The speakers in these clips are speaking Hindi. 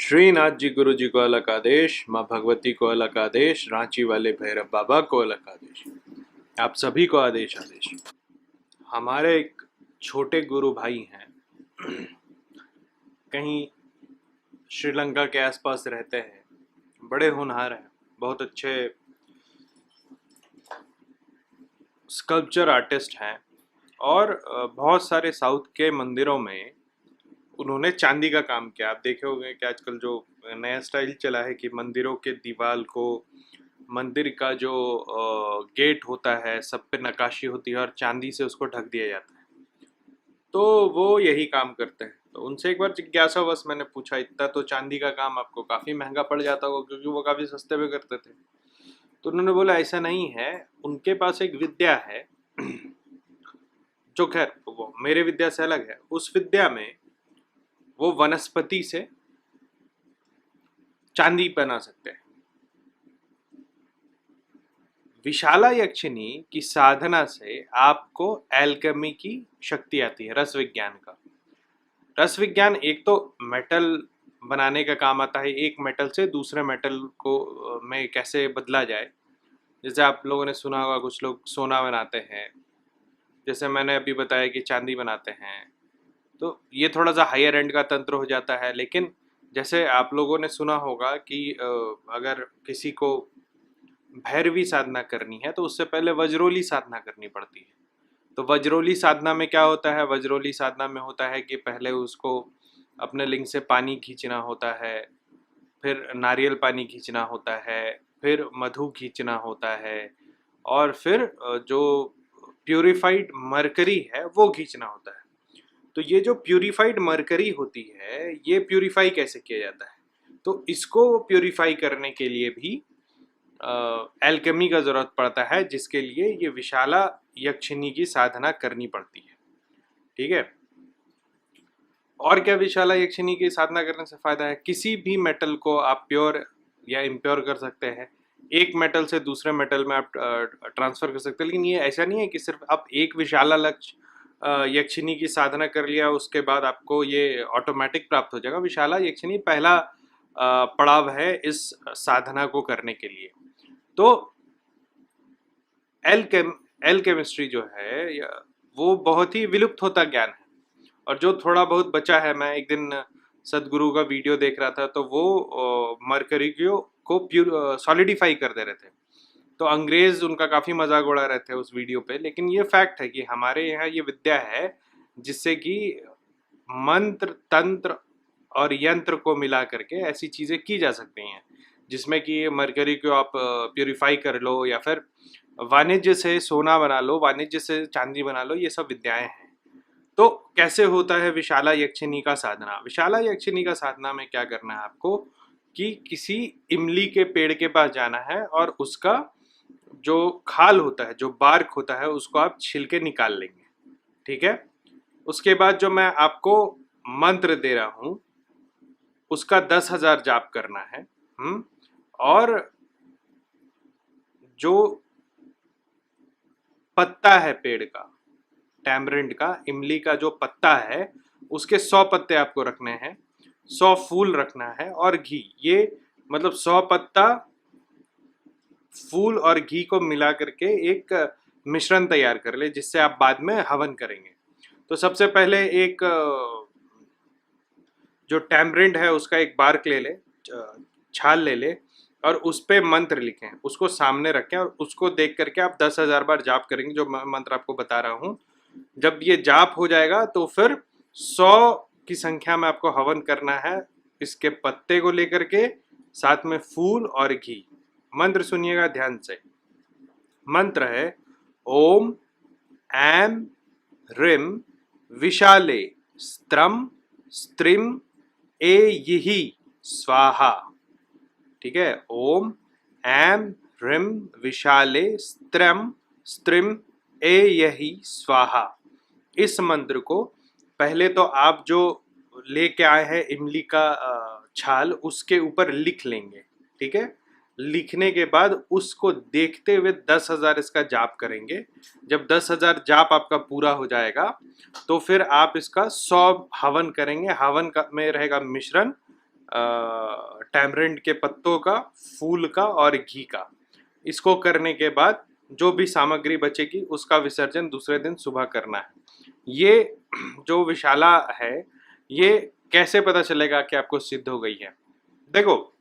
श्रीनाथ जी गुरु जी को अलग आदेश, माँ भगवती को अलग आदेश, रांची वाले भैरव बाबा को अलग आदेश। आप सभी को आदेश आदेश। हमारे एक छोटे गुरु भाई हैं, कहीं श्रीलंका के आसपास रहते हैं, बड़े होनहार हैं, बहुत अच्छे स्कल्पचर आर्टिस्ट हैं और बहुत सारे साउथ के मंदिरों में उन्होंने चांदी का काम किया। आप देखे होंगे कि आजकल जो नया स्टाइल चला है कि मंदिरों के दीवार को, मंदिर का जो गेट होता है सब पे नक्काशी होती है और चांदी से उसको ढक दिया जाता है। तो वो यही काम करते हैं। तो उनसे एक बार जिज्ञासावश मैंने पूछा, इतना तो चांदी का काम आपको काफ़ी महंगा पड़ जाता होगा, क्योंकि वो काफ़ी सस्ते में करते थे। तो उन्होंने बोला ऐसा नहीं है, उनके पास एक विद्या है जो खैर वो मेरे विद्या से अलग है। उस विद्या में वो वनस्पति से चांदी बना सकते हैं। विशाला यक्षिनी की साधना से आपको एल्केमी की शक्ति आती है, रस विज्ञान का। रस विज्ञान एक तो मेटल बनाने का काम आता है, एक मेटल से दूसरे मेटल को में कैसे बदला जाए। जैसे आप लोगों ने सुना होगा, कुछ लोग सोना बनाते हैं, जैसे मैंने अभी बताया कि चांदी बनाते हैं। तो ये थोड़ा सा हायर एंड का तंत्र हो जाता है। लेकिन जैसे आप लोगों ने सुना होगा कि अगर किसी को भैरवी साधना करनी है तो उससे पहले वज्रोली साधना करनी पड़ती है। तो वज्रोली साधना में क्या होता है? वज्रोली साधना में होता है कि पहले उसको अपने लिंग से पानी खींचना होता है, फिर नारियल पानी खींचना होता है, फिर मधु खींचना होता है, और फिर जो प्यूरिफाइड मरकरी है वो खींचना होता है। तो ये जो प्यूरिफाइड मरकरी होती है, ये प्यूरिफाई कैसे किया जाता है? तो इसको प्यूरिफाई करने के लिए भी एल्केमी का जरूरत पड़ता है, जिसके लिए ये विशाला यक्षिनी की साधना करनी पड़ती है। ठीक है। और क्या विशाला यक्षिनी की साधना करने से फायदा है? किसी भी मेटल को आप प्योर या इम्प्योर कर सकते हैं, एक मेटल से दूसरे मेटल में आप ट्रांसफर कर सकते हैं। लेकिन ये ऐसा नहीं है कि सिर्फ आप एक विशाला लक्ष्य यक्षिनी की साधना कर लिया उसके बाद आपको ये ऑटोमेटिक प्राप्त हो जाएगा। विशाला यक्षिनी पहला पड़ाव है इस साधना को करने के लिए। तो एल केमिस्ट्री जो है वो बहुत ही विलुप्त होता ज्ञान है, और जो थोड़ा बहुत बचा है, मैं एक दिन सदगुरु का वीडियो देख रहा था तो वो मरकरी को प्यूर सॉलिडिफाई कर दे रहे थे। तो अंग्रेज उनका काफ़ी मजाक उड़ा रहे थे उस वीडियो पे। लेकिन ये फैक्ट है कि हमारे यहाँ ये विद्या है जिससे कि मंत्र, तंत्र और यंत्र को मिला करके ऐसी चीज़ें की जा सकती हैं, जिसमें कि मरकरी को आप प्यूरिफाई कर लो, या फिर वाणिज्य से सोना बना लो, वाणिज्य से चांदी बना लो। ये सब विद्याएं हैं। तो कैसे होता है विशाला यक्षिनी का साधना? विशाला यक्षिनी का साधना में क्या करना है आपको कि किसी इमली के पेड़ के पास जाना है और उसका जो खाल होता है, जो बार्क होता है, उसको आप छिलके निकाल लेंगे। ठीक है। उसके बाद जो मैं आपको मंत्र दे रहा हूं उसका 10,000 जाप करना है। और जो पत्ता है पेड़ का, टैमरिंड का, इमली का जो पत्ता है, उसके 100 पत्ते आपको रखने हैं, 100 फूल रखना है, और घी। ये मतलब 100 पत्ता, फूल और घी को मिला करके एक मिश्रण तैयार कर ले, जिससे आप बाद में हवन करेंगे। तो सबसे पहले एक जो टैमरिंड है उसका एक बार्क ले ले, छाल ले ले, और उस पे मंत्र लिखें, उसको सामने रखें, और उसको देख करके आप 10,000 बार जाप करेंगे, जो मंत्र आपको बता रहा हूँ। जब ये जाप हो जाएगा तो फिर 100 की संख्या में आपको हवन करना है, इसके पत्ते को लेकर के, साथ में फूल और घी। मंत्र सुनिएगा ध्यान से। मंत्र है ओम ऐम ह्रीम विशाले स्त्रम स्त्रिम ए यही स्वाहा। ठीक है। ओम ऐम ह्रीम विशाले स्त्रम स्त्रिम ए यही स्वाहा। इस मंत्र को पहले तो आप जो लेके आए हैं इमली का छाल, उसके ऊपर लिख लेंगे। ठीक है। लिखने के बाद उसको देखते हुए 10,000 इसका जाप करेंगे। जब 10,000 जाप आपका पूरा हो जाएगा तो फिर आप इसका 100 हवन करेंगे। हवन में रहेगा मिश्रण, टैमरिंड के पत्तों का, फूल का और घी का। इसको करने के बाद जो भी सामग्री बचेगी उसका विसर्जन दूसरे दिन सुबह करना है। ये जो विशाला है, ये कैसे पता चलेगा कि आपको सिद्ध हो गई है? देखो,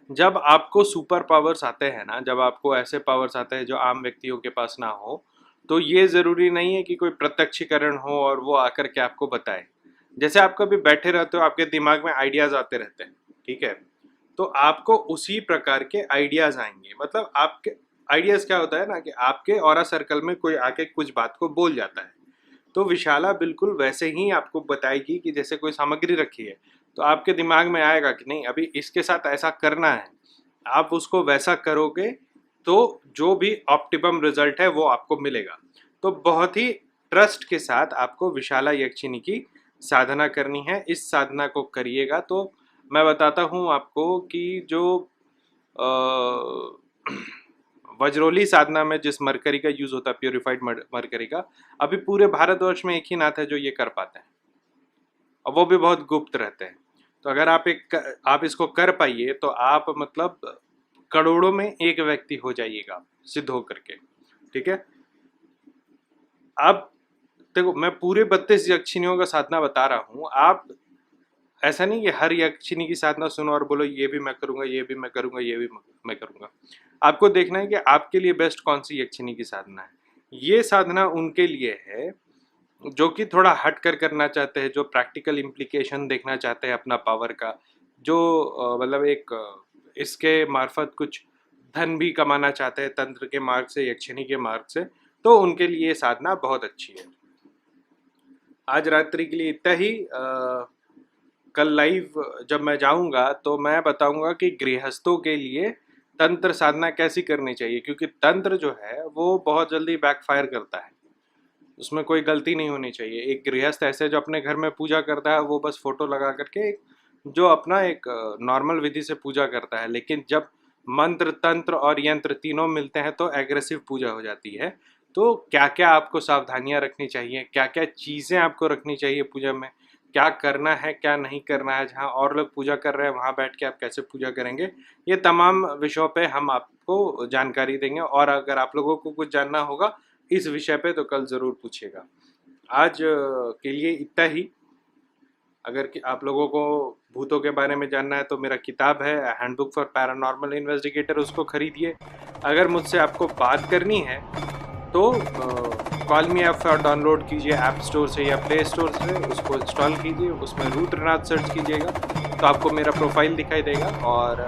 जब आपको सुपर पावर्स आते हैं ना, जब आपको ऐसे पावर्स आते हैं जो आम व्यक्तियों के पास ना हो, तो ये ज़रूरी नहीं है कि कोई प्रत्यक्षीकरण हो और वो आकर के आपको बताए। जैसे आप कभी बैठे रहते हो, आपके दिमाग में आइडियाज़ आते रहते हैं, ठीक है? तो आपको उसी प्रकार के आइडियाज़ आएंगे। मतलब आपके आइडियाज़ क्या होता है ना, कि आपके ऑरा सर्कल में कोई आके कुछ बात को बोल जाता है, तो विशाला बिल्कुल वैसे ही आपको बताएगी कि जैसे कोई सामग्री रखी है, तो आपके दिमाग में आएगा कि नहीं, अभी इसके साथ ऐसा करना है। आप उसको वैसा करोगे तो जो भी ऑप्टिमम रिजल्ट है वो आपको मिलेगा। तो बहुत ही ट्रस्ट के साथ आपको विशाला यक्षिणी की साधना करनी है। इस साधना को करिएगा तो मैं बताता हूँ आपको कि जो वज्रोली साधना में जिस मरकरी का यूज होता है, प्योरीफाइड मरकरी का, अभी पूरे भारतवर्ष में एक ही नाथ है जो ये कर पाते हैं, और वो भी बहुत गुप्त रहते हैं। तो अगर आप इसको कर पाइए तो आप मतलब करोड़ों में एक व्यक्ति हो जाइएगा सिद्ध होकर के, ठीक है? अब देखो, मैं पूरे 32 यक्षिणियों का साधना बता रहा हूँ। आप ऐसा नहीं कि हर यक्षिणी की साधना सुनो और बोलो ये भी मैं करूँगा, ये भी मैं करूँगा, ये भी मैं करूँगा। आपको देखना है कि आपके लिए बेस्ट कौन सी यक्षिणी की साधना है। ये साधना उनके लिए है जो कि थोड़ा हट कर करना चाहते हैं, जो प्रैक्टिकल इम्प्लीकेशन देखना चाहते हैं अपना पावर का, जो मतलब एक इसके मार्फत कुछ धन भी कमाना चाहते हैं तंत्र के मार्ग से, यक्षिणी के मार्ग से, तो उनके लिए ये साधना बहुत अच्छी है। आज रात्रि के लिए इतना ही। कल लाइव जब मैं जाऊंगा तो मैं बताऊंगा कि गृहस्थों के लिए तंत्र साधना कैसी करनी चाहिए, क्योंकि तंत्र जो है वो बहुत जल्दी बैकफायर करता है, उसमें कोई गलती नहीं होनी चाहिए। एक गृहस्थ ऐसे जो अपने घर में पूजा करता है, वो बस फोटो लगा करके जो अपना एक नॉर्मल विधि से पूजा करता है, लेकिन जब मंत्र, तंत्र और यंत्र तीनों मिलते हैं तो एग्रेसिव पूजा हो जाती है। तो क्या क्या आपको सावधानियां रखनी चाहिए, क्या क्या चीज़ें आपको रखनी चाहिए पूजा में, क्या करना है क्या नहीं करना है, जहाँ और लोग पूजा कर रहे हैं वहाँ बैठ के आप कैसे पूजा करेंगे, ये तमाम विषयों पे हम आपको जानकारी देंगे। और अगर आप लोगों को कुछ जानना होगा इस विषय पे तो कल ज़रूर पूछिएगा। आज के लिए इतना ही। अगर कि आप लोगों को भूतों के बारे में जानना है तो मेरा किताब है हैंडबुक फॉर पैरानॉर्मल इन्वेस्टिगेटर, उसको खरीदिए। अगर मुझसे आपको बात करनी है तो कॉल मी ऐप और डाउनलोड कीजिए ऐप स्टोर से या प्ले स्टोर से, उसको इंस्टॉल कीजिए, उसमें रुद्रनाथ सर्च कीजिएगा तो आपको मेरा प्रोफाइल दिखाई देगा, और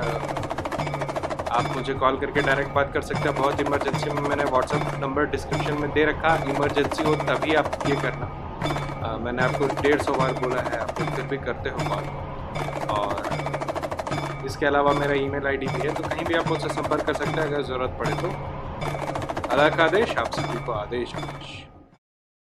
आप मुझे कॉल करके डायरेक्ट बात कर सकते हैं। बहुत इमरजेंसी में मैंने व्हाट्सएप नंबर डिस्क्रिप्शन में दे रखा, इमरजेंसी हो तभी आप ये करना। मैंने आपको 150 बार बोला है, आप फिर भी करते हो कॉल। और इसके अलावा मेरा ईमेल आईडी भी है, तो कहीं भी आप मुझसे संपर्क कर सकते हैं अगर ज़रूरत पड़े तो। अलग आदेश, आप सभी को आदेश आदेश।